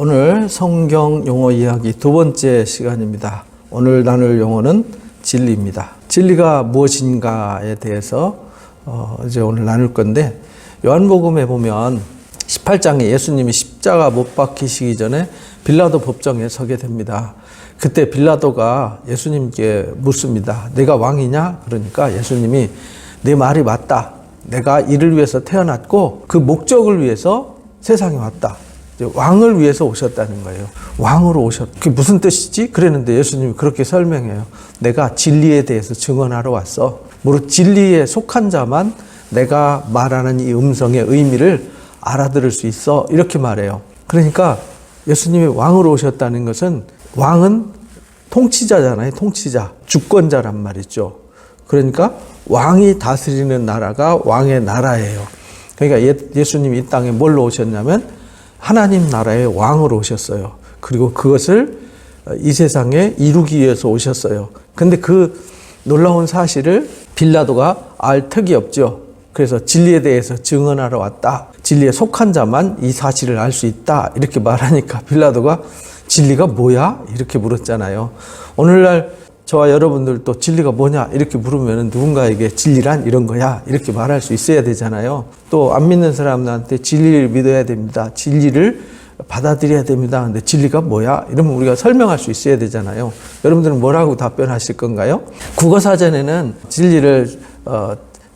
오늘 성경 용어 이야기 두 번째 시간입니다. 오늘 나눌 용어는 진리입니다. 진리가 무엇인가에 대해서 이제 오늘 나눌 건데, 요한복음에 보면 18장에 예수님이 십자가 못 박히시기 전에 빌라도 법정에 서게 됩니다. 그때 빌라도가 예수님께 묻습니다. 내가 왕이냐? 그러니까 예수님이 내 말이 맞다. 내가 이를 위해서 태어났고 그 목적을 위해서 세상에 왔다. 왕을 위해서 오셨다는 거예요. 왕으로 오셨다. 그게 무슨 뜻이지? 그랬는데 예수님이 그렇게 설명해요. 내가 진리에 대해서 증언하러 왔어. 무릇 진리에 속한 자만 내가 말하는 이 음성의 의미를 알아들을 수 있어. 이렇게 말해요. 그러니까 예수님이 왕으로 오셨다는 것은, 왕은 통치자잖아요. 통치자. 주권자란 말이죠. 그러니까 왕이 다스리는 나라가 왕의 나라예요. 그러니까 예수님이 이 땅에 뭘로 오셨냐면 하나님 나라의 왕으로 오셨어요. 그리고 그것을 이 세상에 이루기 위해서 오셨어요. 근데 그 놀라운 사실을 빌라도가 알 턱이 없죠. 그래서 진리에 대해서 증언하러 왔다. 진리에 속한 자만 이 사실을 알 수 있다. 이렇게 말하니까 빌라도가 진리가 뭐야? 이렇게 물었잖아요. 오늘날 저와 여러분들도 진리가 뭐냐? 이렇게 물으면 누군가에게 진리란 이런 거야. 이렇게 말할 수 있어야 되잖아요. 또 안 믿는 사람들한테 진리를 믿어야 됩니다. 진리를 받아들여야 됩니다. 근데 진리가 뭐야? 이러면 우리가 설명할 수 있어야 되잖아요. 여러분들은 뭐라고 답변하실 건가요? 국어사전에는 진리를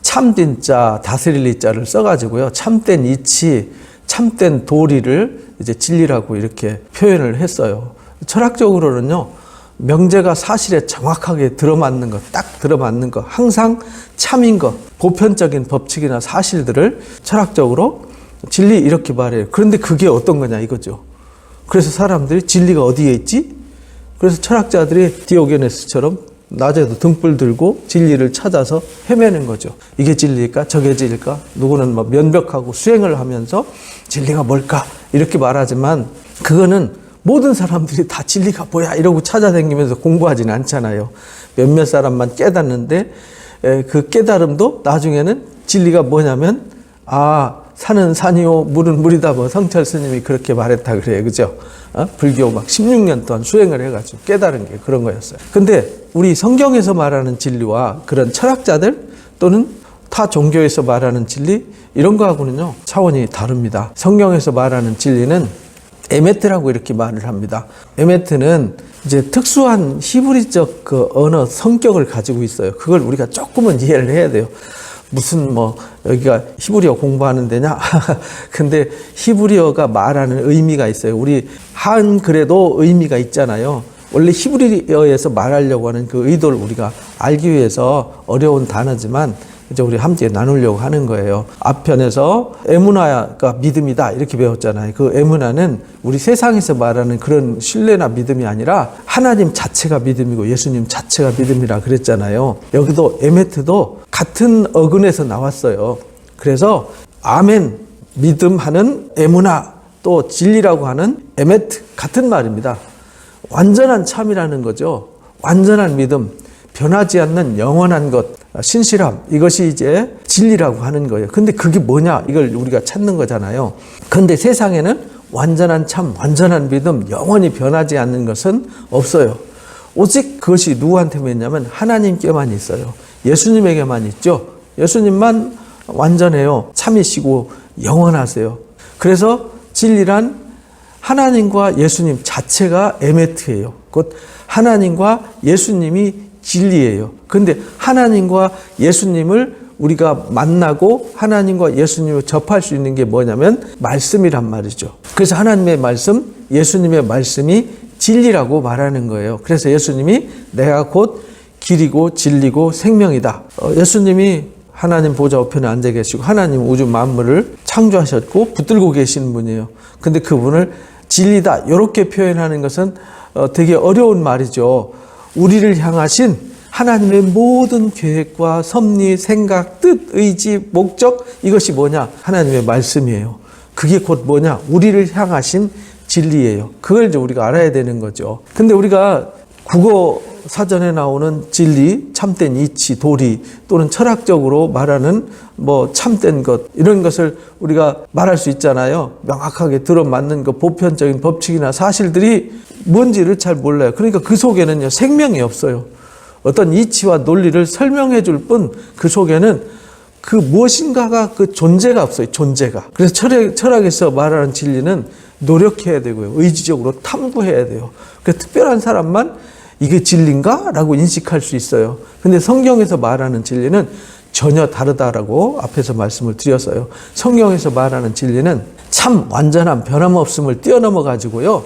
참된 자, 다스릴 이 자를 써가지고요. 참된 이치, 참된 도리를 이제 진리라고 이렇게 표현을 했어요. 철학적으로는요, 명제가 사실에 정확하게 들어맞는 것, 딱 들어맞는 것, 항상 참인 것, 보편적인 법칙이나 사실들을 철학적으로 진리 이렇게 말해요. 그런데 그게 어떤 거냐 이거죠. 그래서 사람들이 진리가 어디에 있지? 그래서 철학자들이 디오게네스처럼 낮에도 등불 들고 진리를 찾아서 헤매는 거죠. 이게 진리일까? 저게 진리일까? 누구는 뭐 면벽하고 수행을 하면서 진리가 뭘까? 이렇게 말하지만 그거는 모든 사람들이 다 진리가 뭐야 이러고 찾아다니면서 공부하지는 않잖아요. 몇몇 사람만 깨닫는데 그 깨달음도 나중에는 진리가 뭐냐면, 산은 산이요 물은 물이다. 뭐 성철 스님이 그렇게 말했다 그래요. 그죠? 불교 막 16년 동안 수행을 해가지고 깨달은 게 그런 거였어요. 근데 우리 성경에서 말하는 진리와 그런 철학자들 또는 타 종교에서 말하는 진리, 이런 거하고는요 차원이 다릅니다. 성경에서 말하는 진리는 에메트라고 이렇게 말을 합니다. 에메트는 이제 특수한 히브리적 그 언어 성격을 가지고 있어요. 그걸 우리가 조금은 이해를 해야 돼요. 무슨 여기가 히브리어 공부하는 데냐? 근데 히브리어가 말하는 의미가 있어요. 우리 한글에도 의미가 있잖아요. 원래 히브리어에서 말하려고 하는 그 의도를 우리가 알기 위해서 어려운 단어지만 이제 우리 함께 나누려고 하는 거예요. 앞편에서 에무나가 믿음이다 이렇게 배웠잖아요. 그 에무나는 우리 세상에서 말하는 그런 신뢰나 믿음이 아니라 하나님 자체가 믿음이고 예수님 자체가 믿음이라 그랬잖아요. 여기도 에메트도 같은 어근에서 나왔어요. 그래서 아멘, 믿음하는 에무나, 또 진리라고 하는 에메트, 같은 말입니다. 완전한 참이라는 거죠. 완전한 믿음, 변하지 않는 영원한 것, 신실함, 이것이 이제 진리라고 하는 거예요. 근데 그게 뭐냐? 이걸 우리가 찾는 거잖아요. 근데 세상에는 완전한 참, 완전한 믿음, 영원히 변하지 않는 것은 없어요. 오직 그것이 누구한테만 있냐면 하나님께만 있어요. 예수님에게만 있죠. 예수님만 완전해요. 참이시고 영원하세요. 그래서 진리란 하나님과 예수님 자체가 에메트예요. 곧 하나님과 예수님이 진리예요. 근데 하나님과 예수님을 우리가 만나고 하나님과 예수님을 접할 수 있는 게 뭐냐면 말씀이란 말이죠. 그래서 하나님의 말씀, 예수님의 말씀이 진리라고 말하는 거예요. 그래서 예수님이 내가 곧 길이고 진리고 생명이다. 예수님이 하나님 보좌 우편에 앉아 계시고 하나님 우주 만물을 창조하셨고 붙들고 계시는 분이에요. 근데 그분을 진리다 이렇게 표현하는 것은 되게 어려운 말이죠. 우리를 향하신 하나님의 모든 계획과 섭리, 생각, 뜻, 의지, 목적, 이것이 뭐냐? 하나님의 말씀이에요. 그게 곧 뭐냐? 우리를 향하신 진리예요. 그걸 이제 우리가 알아야 되는 거죠. 근데 우리가 국어 사전에 나오는 진리, 참된 이치, 도리 또는 철학적으로 말하는 참된 것 이런 것을 우리가 말할 수 있잖아요. 명확하게 들어맞는 것, 보편적인 법칙이나 사실들이 뭔지를 잘 몰라요. 그러니까 그 속에는요 생명이 없어요. 어떤 이치와 논리를 설명해 줄 뿐 그 속에는 그 무엇인가가 그 존재가 없어요. 존재가. 그래서 철학에서 말하는 진리는 노력해야 되고요. 의지적으로 탐구해야 돼요. 그래서 특별한 사람만 이게 진리인가? 라고 인식할 수 있어요. 근데 성경에서 말하는 진리는 전혀 다르다라고 앞에서 말씀을 드렸어요. 성경에서 말하는 진리는 참 완전한 변함없음을 뛰어넘어 가지고요.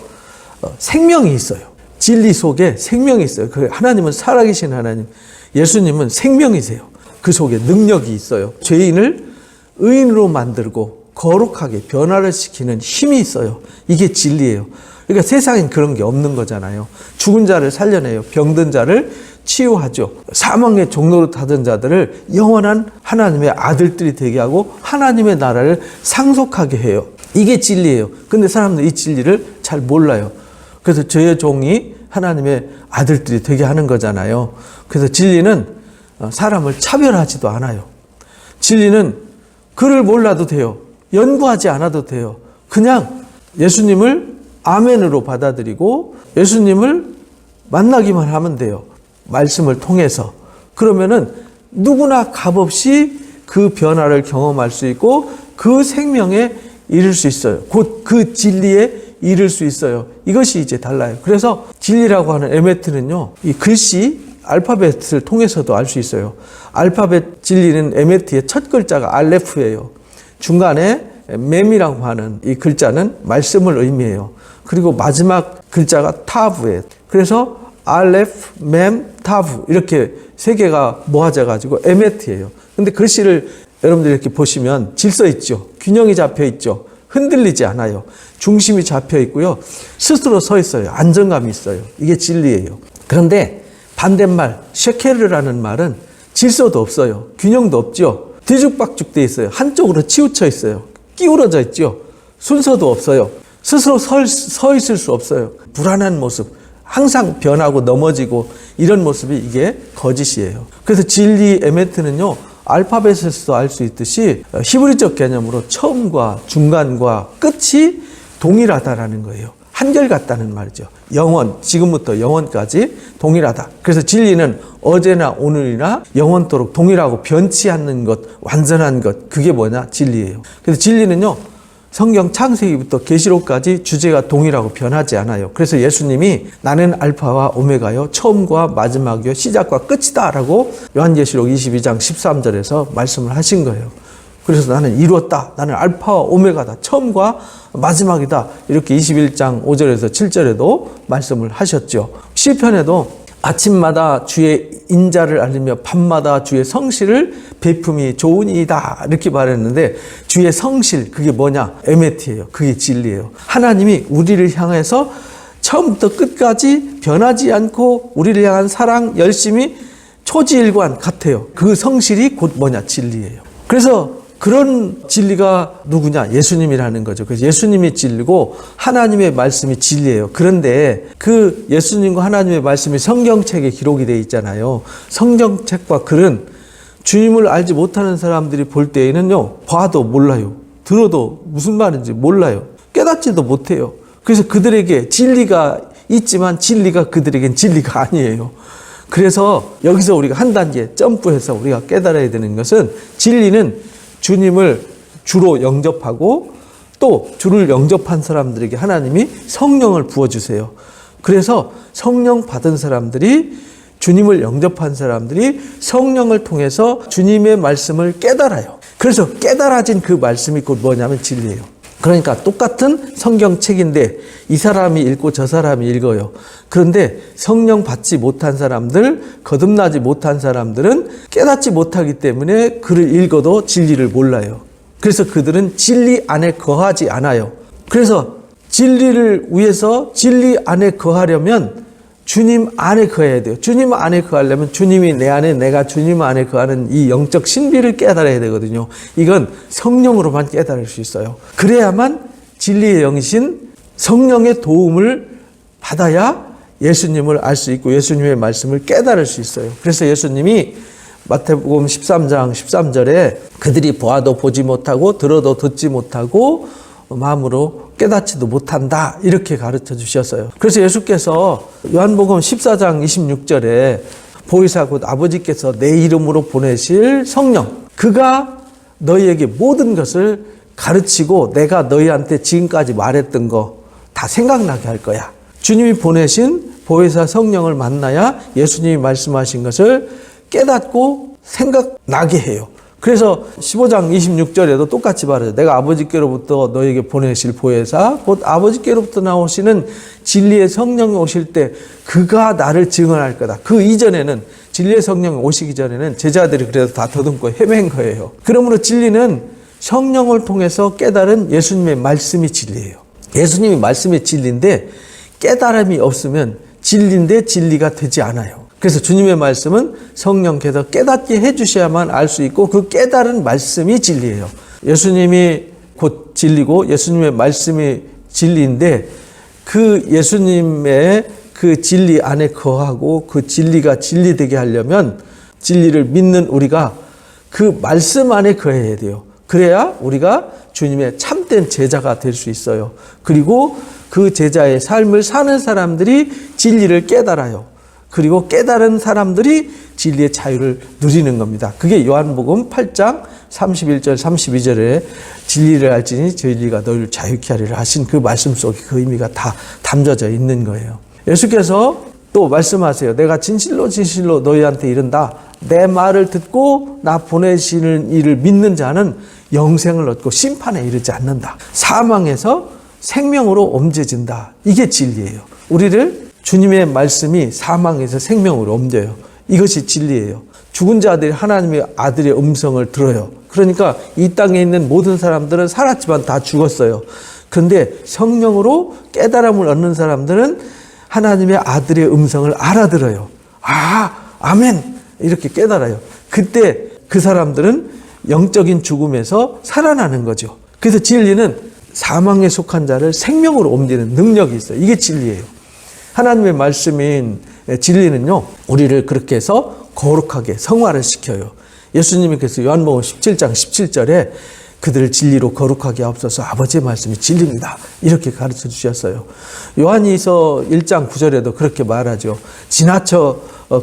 생명이 있어요. 진리 속에 생명이 있어요. 하나님은 살아계신 하나님, 예수님은 생명이세요. 그 속에 능력이 있어요. 죄인을 의인으로 만들고 거룩하게 변화를 시키는 힘이 있어요. 이게 진리예요. 그러니까 세상엔 그런 게 없는 거잖아요. 죽은 자를 살려내요. 병든 자를 치유하죠. 사망의 종로로 타던 자들을 영원한 하나님의 아들들이 되게 하고 하나님의 나라를 상속하게 해요. 이게 진리예요. 근데 사람들이 이 진리를 잘 몰라요. 그래서 저의 종이 하나님의 아들들이 되게 하는 거잖아요. 그래서 진리는 사람을 차별하지도 않아요. 진리는 그를 몰라도 돼요. 연구하지 않아도 돼요. 그냥 예수님을 아멘으로 받아들이고 예수님을 만나기만 하면 돼요. 말씀을 통해서. 그러면은 누구나 값없이 그 변화를 경험할 수 있고 그 생명에 이를 수 있어요. 곧 그 진리에 이를 수 있어요. 이것이 이제 달라요. 그래서 진리라고 하는 에메트는요, 이 글씨, 알파벳을 통해서도 알 수 있어요. 알파벳 진리는 에메트의 첫 글자가 알레프예요. 중간에 mem이라고 하는 이 글자는 말씀을 의미해요. 그리고 마지막 글자가 타브예요. 그래서 알레프, mem, 타브 이렇게 세 개가 모아져 가지고 에메트예요. 근데 글씨를 여러분들 이렇게 보시면 질서 있죠. 균형이 잡혀 있죠. 흔들리지 않아요. 중심이 잡혀 있고요. 스스로 서 있어요. 안정감이 있어요. 이게 진리예요. 그런데 반대말 쉐케르라는 말은 질서도 없어요. 균형도 없죠. 뒤죽박죽 돼 있어요. 한쪽으로 치우쳐 있어요. 끼우러져 있죠. 순서도 없어요. 스스로 서 있을 수 없어요. 불안한 모습, 항상 변하고 넘어지고 이런 모습이 이게 거짓이에요. 그래서 진리 에메트는요, 알파벳에서도 알 수 있듯이 히브리적 개념으로 처음과 중간과 끝이 동일하다라는 거예요. 한결같다는 말이죠. 영원, 지금부터 영원까지 동일하다. 그래서 진리는 어제나 오늘이나 영원토록 동일하고 변치 않는 것, 완전한 것, 그게 뭐냐? 진리예요. 그래서 진리는요, 성경 창세기부터 계시록까지 주제가 동일하고 변하지 않아요. 그래서 예수님이 나는 알파와 오메가요, 처음과 마지막이요, 시작과 끝이다 라고 요한계시록 22장 13절에서 말씀을 하신 거예요. 그래서 나는 이루었다. 나는 알파와 오메가다. 처음과 마지막이다. 이렇게 21장 5절에서 7절에도 말씀을 하셨죠. 시편에도 아침마다 주의 인자를 알리며 밤마다 주의 성실을 베품이 좋으니이다 이렇게 말했는데, 주의 성실, 그게 뭐냐? 에메트예요. 그게 진리예요. 하나님이 우리를 향해서 처음부터 끝까지 변하지 않고 우리를 향한 사랑, 열심이 초지일관 같아요. 그 성실이 곧 뭐냐? 진리예요. 그래서 그런 진리가 누구냐? 예수님이라는 거죠. 그래서 예수님이 진리고 하나님의 말씀이 진리예요. 그런데 그 예수님과 하나님의 말씀이 성경책에 기록이 되어 있잖아요. 성경책과 글은 주님을 알지 못하는 사람들이 볼 때에는요, 봐도 몰라요. 들어도 무슨 말인지 몰라요. 깨닫지도 못해요. 그래서 그들에게 진리가 있지만 진리가 그들에겐 진리가 아니에요. 그래서 여기서 우리가 한 단계 점프해서 우리가 깨달아야 되는 것은, 진리는 주님을 주로 영접하고 또 주를 영접한 사람들에게 하나님이 성령을 부어주세요. 그래서 성령 받은 사람들이, 주님을 영접한 사람들이 성령을 통해서 주님의 말씀을 깨달아요. 그래서 깨달아진 그 말씀이 곧 뭐냐면 진리예요. 그러니까 똑같은 성경책인데 이 사람이 읽고 저 사람이 읽어요. 그런데 성령 받지 못한 사람들, 거듭나지 못한 사람들은 깨닫지 못하기 때문에 글을 읽어도 진리를 몰라요. 그래서 그들은 진리 안에 거하지 않아요. 그래서 진리를 위해서 진리 안에 거하려면 주님 안에 거해야 돼요. 주님 안에 거하려면 주님이 내 안에, 내가 주님 안에 거하는 이 영적 신비를 깨달아야 되거든요. 이건 성령으로만 깨달을 수 있어요. 그래야만 진리의 영이신 성령의 도움을 받아야 예수님을 알 수 있고 예수님의 말씀을 깨달을 수 있어요. 그래서 예수님이 마태복음 13장 13절에 그들이 보아도 보지 못하고 들어도 듣지 못하고 마음으로 깨닫지도 못한다 이렇게 가르쳐 주셨어요. 그래서 예수께서 요한복음 14장 26절에 보혜사 곧 아버지께서 내 이름으로 보내실 성령 그가 너희에게 모든 것을 가르치고 내가 너희한테 지금까지 말했던 거 다 생각나게 할 거야. 주님이 보내신 보혜사 성령을 만나야 예수님이 말씀하신 것을 깨닫고 생각나게 해요. 그래서 15장 26절에도 똑같이 말하죠. 내가 아버지께로부터 너에게 보내실 보혜사 곧 아버지께로부터 나오시는 진리의 성령이 오실 때 그가 나를 증언할 거다. 그 이전에는 진리의 성령이 오시기 전에는 제자들이 그래도 다 더듬고 헤맨 거예요. 그러므로 진리는 성령을 통해서 깨달은 예수님의 말씀이 진리예요. 예수님이 말씀이 진리인데 깨달음이 없으면 진리인데 진리가 되지 않아요. 그래서 주님의 말씀은 성령께서 깨닫게 해주셔야만 알 수 있고 그 깨달은 말씀이 진리예요. 예수님이 곧 진리고 예수님의 말씀이 진리인데 그 예수님의 그 진리 안에 거하고 그 진리가 진리되게 하려면 진리를 믿는 우리가 그 말씀 안에 거해야 돼요. 그래야 우리가 주님의 참된 제자가 될 수 있어요. 그리고 그 제자의 삶을 사는 사람들이 진리를 깨달아요. 그리고 깨달은 사람들이 진리의 자유를 누리는 겁니다. 그게 요한복음 8장 31절 32절에 진리를 알지니 진리가 너희를 자유케 하리라 하신 그 말씀 속에 그 의미가 다 담겨져 있는 거예요. 예수께서 또 말씀하세요. 내가 진실로 진실로 너희한테 이른다. 내 말을 듣고 나 보내시는 이를 믿는 자는 영생을 얻고 심판에 이르지 않는다. 사망에서 생명으로 옮겨진다. 이게 진리예요. 우리를 주님의 말씀이 사망에서 생명으로 옮겨요. 이것이 진리예요. 죽은 자들이 하나님의 아들의 음성을 들어요. 그러니까 이 땅에 있는 모든 사람들은 살았지만 다 죽었어요. 그런데 성령으로 깨달음을 얻는 사람들은 하나님의 아들의 음성을 알아들어요. 아, 아멘! 이렇게 깨달아요. 그때 그 사람들은 영적인 죽음에서 살아나는 거죠. 그래서 진리는 사망에 속한 자를 생명으로 옮기는 능력이 있어요. 이게 진리예요. 하나님의 말씀인 진리는요, 우리를 그렇게 해서 거룩하게 성화를 시켜요. 예수님이 그래서 요한복음 17장 17절에 그들을 진리로 거룩하게 하옵소서 아버지의 말씀이 진리입니다. 이렇게 가르쳐 주셨어요. 요한이서 1장 9절에도 그렇게 말하죠. 지나쳐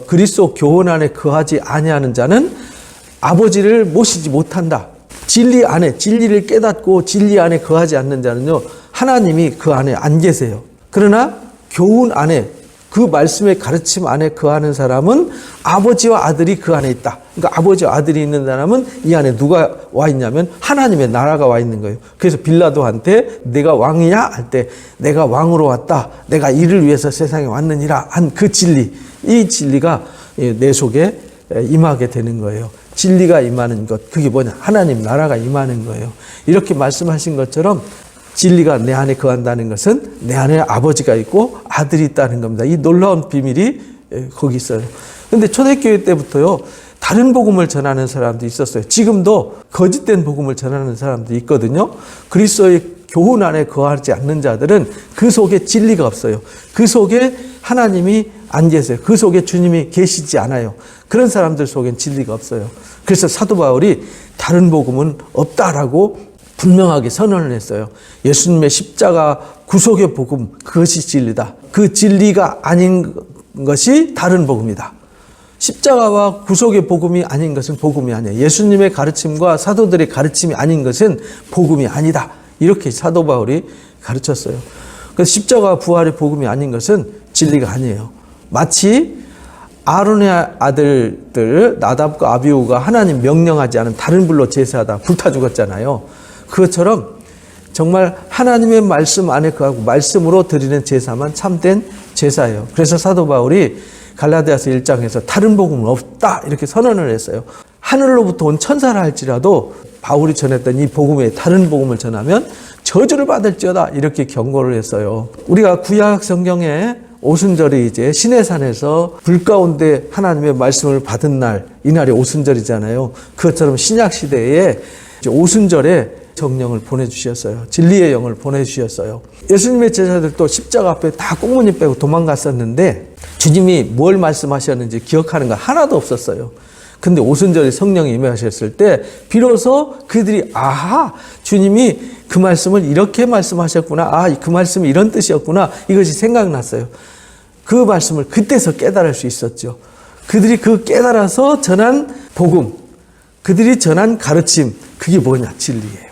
그리스도 교훈 안에 거하지 아니하는 자는 아버지를 모시지 못한다. 진리 안에 진리를 깨닫고 진리 안에 거하지 않는 자는요, 하나님이 그 안에 안 계세요. 그러나 교훈 안에 그 말씀의 가르침 안에 거하는 사람은 아버지와 아들이 그 안에 있다. 그러니까 아버지와 아들이 있는 사람은 이 안에 누가 와 있냐면 하나님의 나라가 와 있는 거예요. 그래서 빌라도한테 내가 왕이냐 할 때 내가 왕으로 왔다. 내가 이를 위해서 세상에 왔느니라 한 그 진리. 이 진리가 내 속에 임하게 되는 거예요. 진리가 임하는 것. 그게 뭐냐? 하나님 나라가 임하는 거예요. 이렇게 말씀하신 것처럼 진리가 내 안에 거한다는 것은 내 안에 아버지가 있고 아들이 있다는 겁니다. 이 놀라운 비밀이 거기 있어요. 그런데 초대교회 때부터요, 다른 복음을 전하는 사람도 있었어요. 지금도 거짓된 복음을 전하는 사람도 있거든요. 그리스도의 교훈 안에 거하지 않는 자들은 그 속에 진리가 없어요. 그 속에 하나님이 안 계세요. 그 속에 주님이 계시지 않아요. 그런 사람들 속엔 진리가 없어요. 그래서 사도 바울이 다른 복음은 없다라고 분명하게 선언을 했어요. 예수님의 십자가 구속의 복음, 그것이 진리다. 그 진리가 아닌 것이 다른 복음이다. 십자가와 구속의 복음이 아닌 것은 복음이 아니에요. 예수님의 가르침과 사도들의 가르침이 아닌 것은 복음이 아니다. 이렇게 사도 바울이 가르쳤어요. 그래서 십자가와 부활의 복음이 아닌 것은 진리가 아니에요. 마치 아론의 아들들 나답과 아비후가 하나님 명령하지 않은 다른 불로 제사하다 불타 죽었잖아요. 그것처럼 정말 하나님의 말씀 안에 거하고 말씀으로 드리는 제사만 참된 제사예요. 그래서 사도 바울이 갈라디아서 1장에서 다른 복음은 없다 이렇게 선언을 했어요. 하늘로부터 온 천사라 할지라도 바울이 전했던 이 복음에 다른 복음을 전하면 저주를 받을지어다 이렇게 경고를 했어요. 우리가 구약 성경에 오순절이 이제 시내산에서 불 가운데 하나님의 말씀을 받은 날, 이날이 오순절이잖아요. 그것처럼 신약 시대에 오순절에 성령을 보내주셨어요. 진리의 영을 보내주셨어요. 예수님의 제자들도 십자가 앞에 다 꽁무니 빼고 도망갔었는데 주님이 뭘 말씀하셨는지 기억하는 거 하나도 없었어요. 근데 오순절에 성령이 임하셨을 때 비로소 그들이 아하, 주님이 그 말씀을 이렇게 말씀하셨구나. 아, 그 말씀이 이런 뜻이었구나. 이것이 생각났어요. 그 말씀을 그때서 깨달을 수 있었죠. 그들이 그 깨달아서 전한 복음, 그들이 전한 가르침, 그게 뭐냐? 진리예요.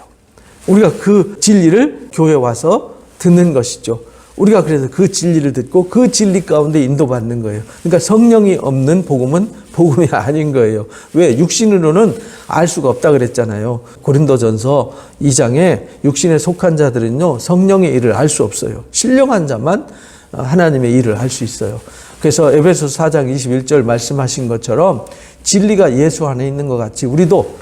우리가 그 진리를 교회에 와서 듣는 것이죠. 우리가 그래서 그 진리를 듣고 그 진리 가운데 인도받는 거예요. 그러니까 성령이 없는 복음은 복음이 아닌 거예요. 왜? 육신으로는 알 수가 없다 그랬잖아요. 고린도전서 2장에 육신에 속한 자들은요, 성령의 일을 알 수 없어요. 신령한 자만 하나님의 일을 할 수 있어요. 그래서 에베소서 4장 21절 말씀하신 것처럼 진리가 예수 안에 있는 것 같이 우리도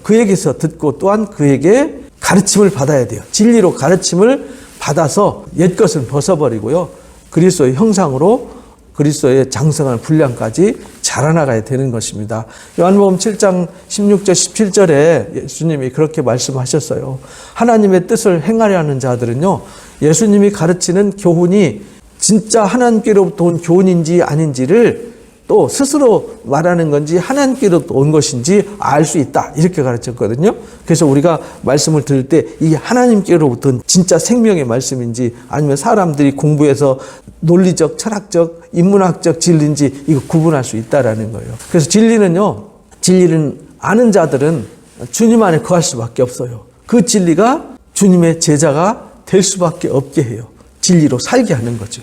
그에게서 듣고 또한 그에게 가르침을 받아야 돼요. 진리로 가르침을 받아서 옛것을 벗어버리고요. 그리스도의 형상으로 그리스도의 장성한 분량까지 자라나가야 되는 것입니다. 요한복음 7장 16절 17절에 예수님이 그렇게 말씀하셨어요. 하나님의 뜻을 행하려 하는 자들은요, 예수님이 가르치는 교훈이 진짜 하나님께로부터 온 교훈인지 아닌지를 또 스스로 말하는 건지 하나님께로부터 온 것인지 알 수 있다. 이렇게 가르쳤거든요. 그래서 우리가 말씀을 들을 때 이게 하나님께로부터 온 진짜 생명의 말씀인지 아니면 사람들이 공부해서 논리적, 철학적, 인문학적 진리인지 이거 구분할 수 있다라는 거예요. 그래서 진리는 아는 자들은 주님 안에 거할 수밖에 없어요. 그 진리가 주님의 제자가 될 수밖에 없게 해요. 진리로 살게 하는 거죠.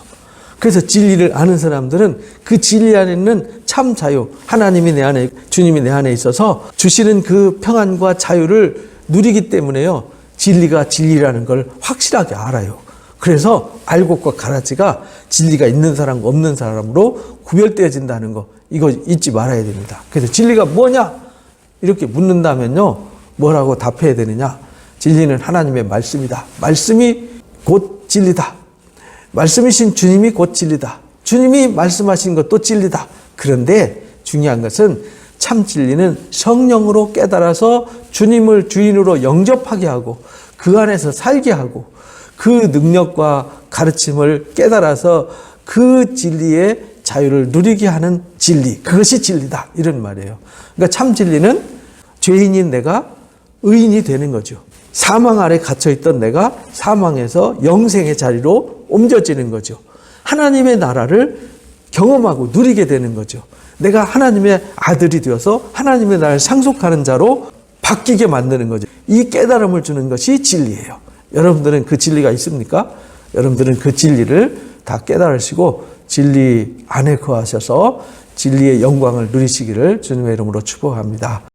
그래서 진리를 아는 사람들은 그 진리 안에 있는 참 자유, 하나님이 내 안에, 주님이 내 안에 있어서 주시는 그 평안과 자유를 누리기 때문에요. 진리가 진리라는 걸 확실하게 알아요. 그래서 알곡과 가라지가 진리가 있는 사람과 없는 사람으로 구별되어진다는 거, 이거 잊지 말아야 됩니다. 그래서 진리가 뭐냐? 이렇게 묻는다면요, 뭐라고 답해야 되느냐? 진리는 하나님의 말씀이다. 말씀이 곧 진리다. 말씀이신 주님이 곧 진리다. 주님이 말씀하신 것도 진리다. 그런데 중요한 것은 참 진리는 성령으로 깨달아서 주님을 주인으로 영접하게 하고 그 안에서 살게 하고 그 능력과 가르침을 깨달아서 그 진리의 자유를 누리게 하는 진리. 그것이 진리다. 이런 말이에요. 그러니까 참 진리는 죄인인 내가 의인이 되는 거죠. 사망 아래 갇혀있던 내가 사망에서 영생의 자리로 옮겨지는 거죠. 하나님의 나라를 경험하고 누리게 되는 거죠. 내가 하나님의 아들이 되어서 하나님의 나라를 상속하는 자로 바뀌게 만드는 거죠. 이 깨달음을 주는 것이 진리예요. 여러분들은 그 진리가 있습니까? 여러분들은 그 진리를 다 깨달으시고 진리 안에 거하셔서 진리의 영광을 누리시기를 주님의 이름으로 축복합니다.